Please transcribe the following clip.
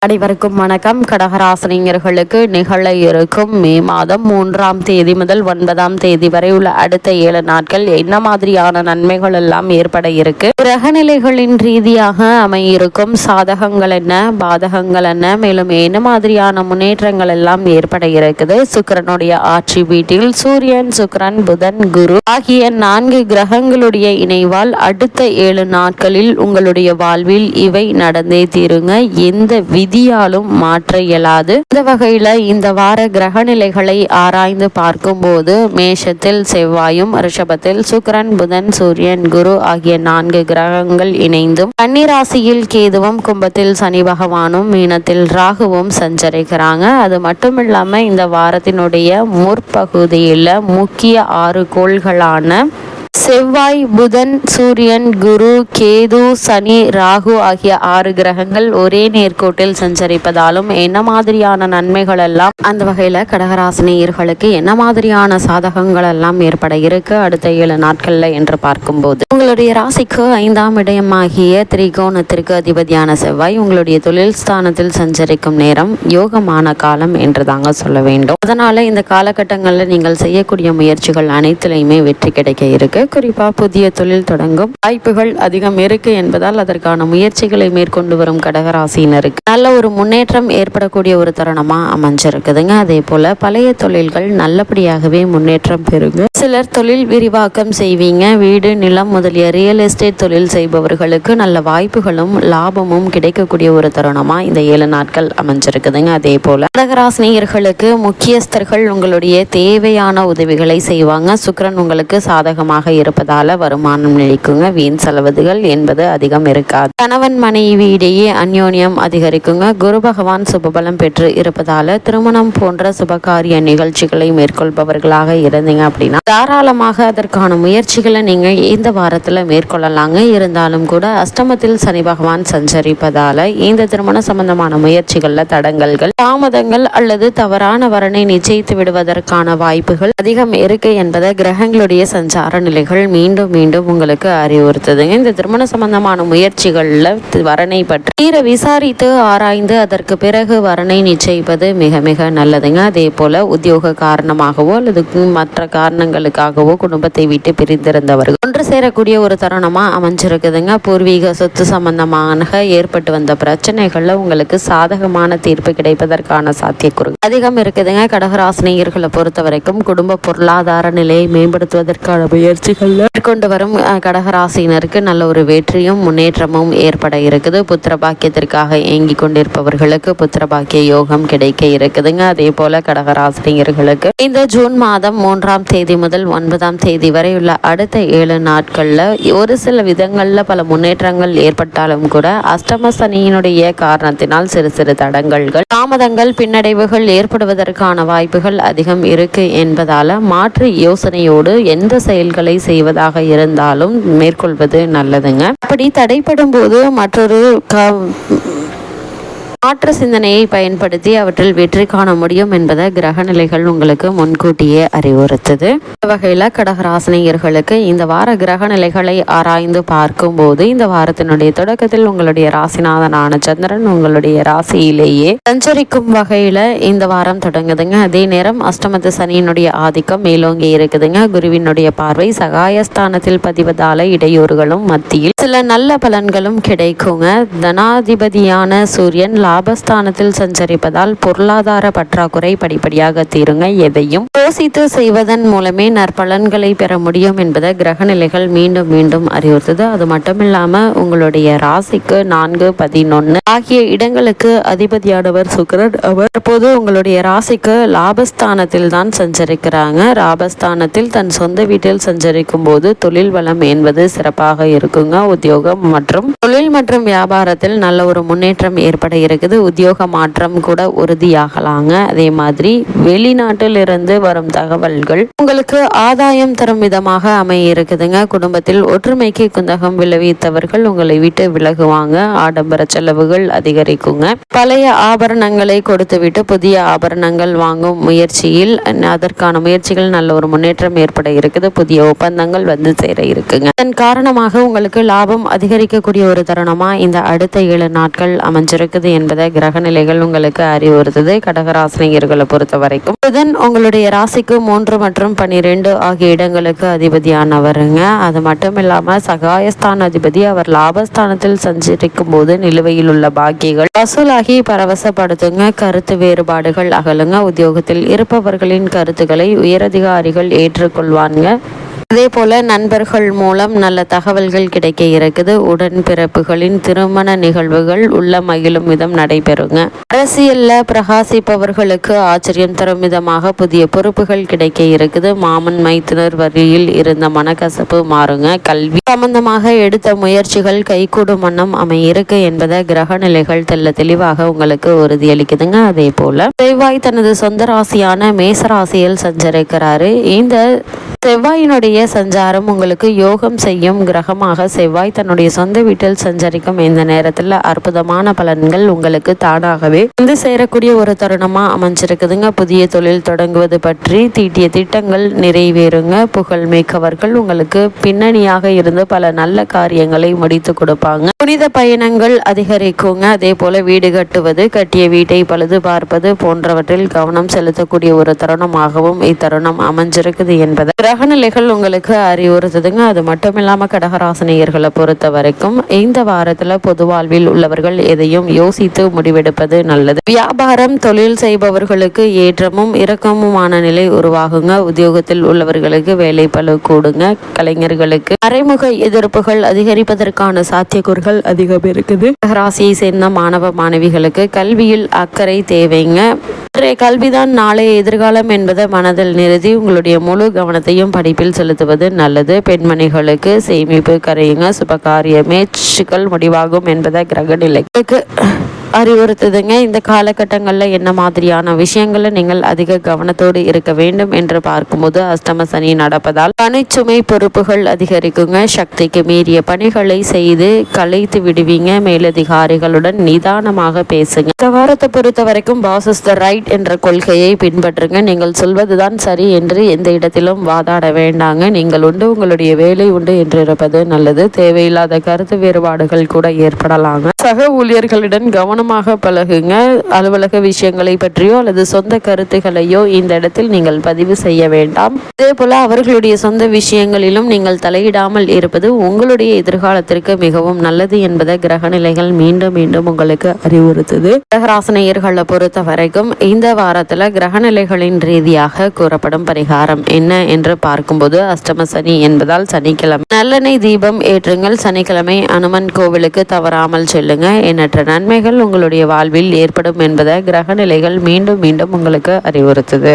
அனைவருக்கும் வணக்கம். கடகராசினியர்களுக்கு நிகழ இருக்கும் மே மாதம் 3ஆம் தேதி முதல் 9ஆம் தேதி வரை உள்ள அடுத்த 7 நாட்கள் என்ன மாதிரியான நன்மைகள் எல்லாம் ஏற்பட இருக்கு, கிரகநிலைகளின் ரீதியாக அமையிருக்கும் சாதகங்கள் என்ன, பாதகங்கள் என்ன, மேலும் என்ன மாதிரியான முன்னேற்றங்கள் எல்லாம் ஏற்பட இருக்குது. சுக்கிரனுடைய ஆட்சி வீட்டில் சூரியன், சுக்கிரன், புதன், குரு ஆகிய 4 கிரகங்களுடைய இணைவால் அடுத்த 7 நாட்களில் உங்களுடைய வாழ்வில் இவை நடந்தே தீருங்க. எந்த விதியாலும் மாற்ற இயலாது. இந்த வகையில இந்த வார கிரகநிலைகளை ஆராய்ந்து பார்க்கும்போது மேஷத்தில் செவ்வாயும், ரிஷபத்தில் சுக்கிரன், புதன், சூரியன், குரு ஆகிய 4 கிரகங்கள் இணைந்தும், கன்னிராசியில் கேதுவும், கும்பத்தில் சனி பகவானும், மீனத்தில் ராகுவும் சஞ்சரிக்கிறாங்க. அது மட்டும் இல்லாம இந்த வாரத்தினுடைய முற்பகுதியில முக்கிய 6 கோள்களான செவ்வாய், புதன், சூரியன், குரு, கேது, சனி, ராகு ஆகிய 6 கிரகங்கள் ஒரே நேர்கோட்டில் சஞ்சரிப்பதாலும் என்ன மாதிரியான நன்மைகள் எல்லாம், அந்த வகையில கடகராசினியர்களுக்கு என்ன மாதிரியான சாதகங்கள் எல்லாம் ஏற்பட இருக்கு அடுத்த 7 நாட்கள்ல என்று பார்க்கும்போது, உங்களுடைய ராசிக்கு 5ஆம் இடமாகிய திரிகோணத்திற்கு அதிபதியான செவ்வாய் உங்களுடைய தொழில் ஸ்தானத்தில் சஞ்சரிக்கும் நேரம் யோகமான காலம் என்று தாங்க சொல்ல வேண்டும். அதனால இந்த காலகட்டங்களில் நீங்கள் செய்யக்கூடிய முயற்சிகள் அனைத்திலையுமே வெற்றி கிடைக்க இருக்கு. குறிப்பா புதிய தொழில் தொடங்கும் வாய்ப்புகள் அதிகம் இருக்கு என்பதால் அதற்கான முயற்சிகளை மேற்கொண்டு வரும் கடகராசியினருக்கு நல்ல ஒரு முன்னேற்றம் ஏற்படக்கூடிய ஒரு தருணமா அமைஞ்சிருக்குதுங்க. அதே போல பழைய தொழில்கள் நல்லபடியாகவே முன்னேற்றம் பெறுங்க. சிலர் தொழில் விரிவாக்கம் செய்வீங்க. வீடு, நிலம் முதலிய ரியல் எஸ்டேட் தொழில் செய்பவர்களுக்கு நல்ல வாய்ப்புகளும் லாபமும் கிடைக்கக்கூடிய ஒரு தருணமா இந்த 7 நாட்கள் அமைஞ்சிருக்குதுங்க. அதே போல கடகராசினியர்களுக்கு முக்கியஸ்தர்கள் உங்களுடைய தேவையான உதவிகளை செய்வாங்க. சுக்கிரன் உங்களுக்கு சாதகமாக இருப்பதால வருமானம் நிலைக்குங்க. வீண் செலவுகள் என்பது அதிகம் இருக்காது. கணவன் மனைவி இடையே அந்யோன்யம் அதிகரிக்குங்க. குரு பகவான் சுபபலம் பெற்று இருப்பதால திருமணம் போன்ற சுபகாரிய நிகழ்ச்சிகளை மேற்கொள்பவர்களாக இருந்தீங்க அப்படின்னா தாராளமாக அதற்கான முயற்சிகளை நீங்க இந்த வாரத்துல மேற்கொள்ளலாங்க. இருந்தாலும் கூட அஷ்டமத்தில் சனி பகவான் சஞ்சரிப்பதால இந்த திருமண சம்பந்தமான முயற்சிகள்ல தடங்கல்கள், தாமதங்கள் அல்லது தவறான வரனை நிச்சயித்து விடுவதற்கான வாய்ப்புகள் அதிகம் இருக்கு என்பதை கிரகங்களுடைய சஞ்சார நிலைகள் மீண்டும் மீண்டும் உங்களுக்கு அறிவுறுத்துதுங்க. இந்த திருமண சம்பந்தமான முயற்சிகள்ல வரனை பற்றி தீர விசாரித்து ஆராய்ந்து அதற்கு பிறகு வரனை நிச்சயிப்பது மிக மிக நல்லதுங்க. அதே போல உத்தியோக காரணமாகவோ அல்லது மற்ற காரணங்களுக்காகவோ குடும்பத்தை விட்டு பிரிந்திருந்தவர்கள் ஒன்று சேரக்கூடிய ஒரு தருணமா அமைஞ்சிருக்குதுங்க. பூர்வீக சொத்து சம்பந்தமாக ஏற்பட்டு வந்த பிரச்சனைகள்ல உங்களுக்கு சாதகமான தீர்ப்பு கிடைப்பதற்கான சாத்தியக்கூறு அதிகம் இருக்குதுங்க. கடகராசினியர்களை பொறுத்த வரைக்கும் குடும்ப பொருளாதார நிலையை மேம்படுத்துவதற்கான முயற்சிகள் கொண்டு வரும் கடகராசியினருக்கு நல்ல ஒரு வெற்றியும் முன்னேற்றமும் ஏற்பட இருக்குது. புத்திர பாக்கியத்திற்காக ஏங்கி கொண்டிருப்பவர்களுக்கு புத்திர பாக்கிய யோகம் கிடைக்க இருக்குதுங்க. அதே போல கடகராசினியர்களுக்கு இந்த ஜூன் மாதம் 3ஆம் தேதி முதல் 9ஆம் தேதி வரை உள்ள அடுத்த 7 நாட்கள்ல ஒரு சில விதங்கள்ல பல முன்னேற்றங்கள் ஏற்பட்டாலும் கூட அஷ்டம சனியினுடைய காரணத்தினால் சிறு சிறு தடங்கல்கள், தாமதங்கள், பின்னடைவுகள் ஏற்படுவதற்கான வாய்ப்புகள் அதிகம் இருக்கு என்பதால மாற்று யோசனையோடு எந்த செயல்களை செய்வதாக இருந்தாலும் மேற்கொள்வது நல்லதுங்க. அப்படி தடைப்படும் போது மற்றொரு மாற்று சிந்தனையை பயன்படுத்தி அவற்றில் வெற்றி காண முடியும் என்பதை கிரகநிலைகள் உங்களுக்கு முன்கூட்டியே அறிவுறுத்துது. இந்த வகையில கடகராசினியர்களுக்கு இந்த வார கிரகநிலைகளை ஆராய்ந்து பார்க்கும் போது இந்த வாரத்தினுடைய தொடக்கத்தில் உங்களுடைய ராசிநாதனான சந்திரன் உங்களுடைய ராசியிலேயே சஞ்சரிக்கும் வகையில இந்த வாரம் தொடங்குதுங்க. அதே நேரம் அஷ்டமத்து சனியினுடைய ஆதிக்கம் மேலோங்கி இருக்குதுங்க. குருவினுடைய பார்வை சகாயஸ்தானத்தில் பதிவதால இடையூறுகளும் மத்தியில் சில நல்ல பலன்களும் கிடைக்குங்க. தனாதிபதியான சூரியன் லாபஸ்தானத்தில் சஞ்சரிப்பதால் பொருளாதார பற்றாக்குறை படிப்படியாக தீருங்க. எதையும் யோசித்து செய்வதன் மூலமே நற்பலன்களை பெற முடியும் என்பதை கிரகநிலைகள் மீண்டும் மீண்டும் அறிவுறுத்துது. அது மட்டுமில்லாம உங்களுடைய ராசிக்கு 4, 11 ஆகிய இடங்களுக்கு அதிபதியானவர் சுக்கிரன். அவர் தற்போது உங்களுடைய ராசிக்கு லாபஸ்தானத்தில் தான் சஞ்சரிக்கிறாங்க. லாபஸ்தானத்தில் தன் சொந்த வீட்டில் சஞ்சரிக்கும் போது தொழில் வளம் என்பது சிறப்பாக இருக்குங்க. உத்தியோகம் மற்றும் தொழில் மற்றும் வியாபாரத்தில் நல்ல ஒரு முன்னேற்றம் ஏற்பட இருக்கு. உத்தியோக மாற்றம் கூட உறுதியாகலாங்க. அதே மாதிரி வெளிநாட்டில் இருந்து வரும் தகவல்கள் உங்களுக்கு ஆதாயம் தரும் விதமாக அமைய இருக்குதுங்க. குடும்பத்தில் ஒற்றுமைக்கு குந்தகம் விளைவித்தவர்கள் உங்களை விட்டு விலகுவாங்க. ஆடம்பர செலவுகள் அதிகரிக்குங்க. பழைய ஆபரணங்களை கொடுத்துவிட்டு புதிய ஆபரணங்கள் வாங்கும் முயற்சியில் அதற்கான முயற்சிகள் நல்ல ஒரு முன்னேற்றம் ஏற்பட இருக்குது. புதிய ஒப்பந்தங்கள் வந்து சேர இருக்குங்க. இதன் காரணமாக உங்களுக்கு லாபம் அதிகரிக்கக்கூடிய ஒரு தருணமா இந்த அடுத்த 7 நாட்கள் அமைஞ்சிருக்குது என்பது என்பதை கிரக நிலைகள் உங்களுக்கு அறிவுறுத்துது. கடகராசினியர்களை பொறுத்த வரைக்கும் புதன் உங்களுடைய ராசிக்கு 3 மற்றும் 12 ஆகிய இடங்களுக்கு அதிபதியானவருங்க. அது மட்டும் இல்லாம சகாயஸ்தான அதிபதி அவர் லாபஸ்தானத்தில் சஞ்சரிக்கும் போது நிலுவையில் உள்ள பாக்கியங்கள் வசூலாகி பரவசப்படுத்துங்க. கருத்து வேறுபாடுகள் அகலுங்க. உத்தியோகத்தில் இருப்பவர்களின் கருத்துக்களை உயரதிகாரிகள் ஏற்றுக்கொள்வாங்க. அதே போல நண்பர்கள் மூலம் நல்ல தகவல்கள் கிடைக்க இருக்குது. உடன்பிறப்புகளின் திருமண நிகழ்வுகள் உள்ள மகிழும் விதம் நடைபெறுங்க. அரசியல்ல பிரகாசிப்பவர்களுக்கு ஆச்சரியம் தரும் விதமாக புதிய பொறுப்புகள் கிடைக்க இருக்குது. மாமன் மைத்துனர் வழியில் இருந்த மனக்கசப்பு மாறுங்க. கல்வி சம்பந்தமாக எடுத்த முயற்சிகள் கைகூடும் வண்ணம் அமையிருக்கு என்பதை கிரக நிலைகள் தெளிவாக உங்களுக்கு உறுதியளிக்குதுங்க. அதே போல செவ்வாய் தனது சொந்த ராசியான மேச ராசியில் சஞ்சரிக்கிறாரு. இந்த செவ்வாயினுடைய சஞ்சாரம் உங்களுக்கு யோகம் செய்யும் கிரகமாக செவ்வாய் தன்னுடைய சொந்த வீட்டில் சஞ்சரிக்கும் இந்த நேரத்தில் அற்புதமான பலன்கள் உங்களுக்கு தானாகவே வந்து சேரக்கூடிய ஒரு தருணமா அமைஞ்சிருக்குதுங்க. புதிய தொழில் தொடங்குவது பற்றி தீட்டிய திட்டங்கள் நிறைவேறுங்க. புகழ்மிக்கவர்கள் உங்களுக்கு பின்னணியாக இருந்து பல நல்ல காரியங்களை முடித்து கொடுப்பாங்க. புனித பயணங்கள் அதிகரிக்குங்க. அதே போல வீடு கட்டுவது, கட்டிய வீட்டை பழுது பார்ப்பது போன்றவற்றில் கவனம் செலுத்தக்கூடிய ஒரு தருணமாகவும் இத்தருணம் அமைஞ்சிருக்குது என்பதை கிரகநிலைகள் உங்களுக்கு அறிவுறுத்துதுங்க. அது மட்டும் இல்லாம கடகராசினியர்களை பொறுத்த வரைக்கும் இந்த வாரத்துல பொது வாழ்வில் உள்ளவர்கள் எதையும் யோசித்து முடிவெடுப்பது நல்லது. வியாபாரம் தொழில் செய்பவர்களுக்கு ஏற்றமும் இறக்கமுமான நிலை உருவாகுங்க. உத்தியோகத்தில் உள்ளவர்களுக்கு வேலை பளு கூடுங்க. கலைஞர்களுக்கு மறைமுக எதிர்ப்புகள் அதிகரிப்பதற்கான சாத்தியக்கூறுகள் அதிகம் இருக்குது. ராசியை சேர்ந்த மாணவ மாணவிகளுக்கு கல்வியில் அக்கறை தேவைங்க. இன்றைய கல்விதான் நாளைய எதிர்காலம் என்பதை மனதில் நிறுத்தி உங்களுடைய முழு கவனத்தையும் படிப்பில் செலுத்துவது நல்லது. பெண்மணிகளுக்கு சேமிப்பு கரையுங்க. சுபகாரிய முயற்சிகள் முடிவாகும் என்பதை கிரக நிலைக்கு அறிவுறுத்துதுங்க. இந்த காலகட்டங்களில் என்ன மாதிரியான விஷயங்களை நீங்கள் அதிக கவனத்தோடு இருக்க வேண்டும் என்று பார்க்கும்போது அஷ்டம சனி நடப்பதால் பணிச்சுமை பொறுப்புகள் அதிகரிக்குங்க. சக்திக்கு மீறிய பணிகளை செய்து கலைத்து விடுவீங்க. மேலதிகாரிகளுடன் நிதானமாக பேசுங்க. இந்த வாரத்தை பொறுத்த வரைக்கும் பாஸ் இஸ் த ரைட் என்ற கொள்கையை பின்பற்றுங்க. நீங்கள் சொல்வதுதான் சரி என்று எந்த இடத்திலும் வாதாட வேண்டாங்க. நீங்கள் உண்டு உங்களுடைய வேலை உண்டு என்று இருப்பது நல்லது. தேவையில்லாத கருத்து வேறுபாடுகள் கூட ஏற்படலாங்க. சக ஊழியர்களிடம் கவனமாக பழகுங்க. அலுவலக விஷயங்களை பற்றியோ அல்லது சொந்த கருத்துக்களையோ இந்த இடத்தில் நீங்கள் பதிவு செய்ய வேண்டாம். அதே போல அவர்களுடைய சொந்த விஷயங்களிலும் நீங்கள் தலையிடாமல் இருப்பது உங்களுடைய எதிர்காலத்திற்கு மிகவும் நல்லது என்பதை கிரக நிலைகள் மீண்டும் மீண்டும் உங்களுக்கு அறிவுறுத்துது. கடகராசினியர்களை பொறுத்த வரைக்கும் இந்த வாரத்துல கிரக நிலைகளின் ரீதியாக கூறப்படும் பரிகாரம் என்ன என்று பார்க்கும்போது அஷ்டம சனி என்பதால் சனிக்கிழமை நல்லெண்ணெய் தீபம் ஏற்றுங்கள். சனிக்கிழமை அனுமன் கோவிலுக்கு தவறாமல் செல்லுங்க. எண்ணற்ற நன்மைகள் உங்களுடைய வாழ்வில் ஏற்படும் என்பதை கிரக நிலைகள் மீண்டும் மீண்டும் உங்களுக்கு அறிவுறுத்துது.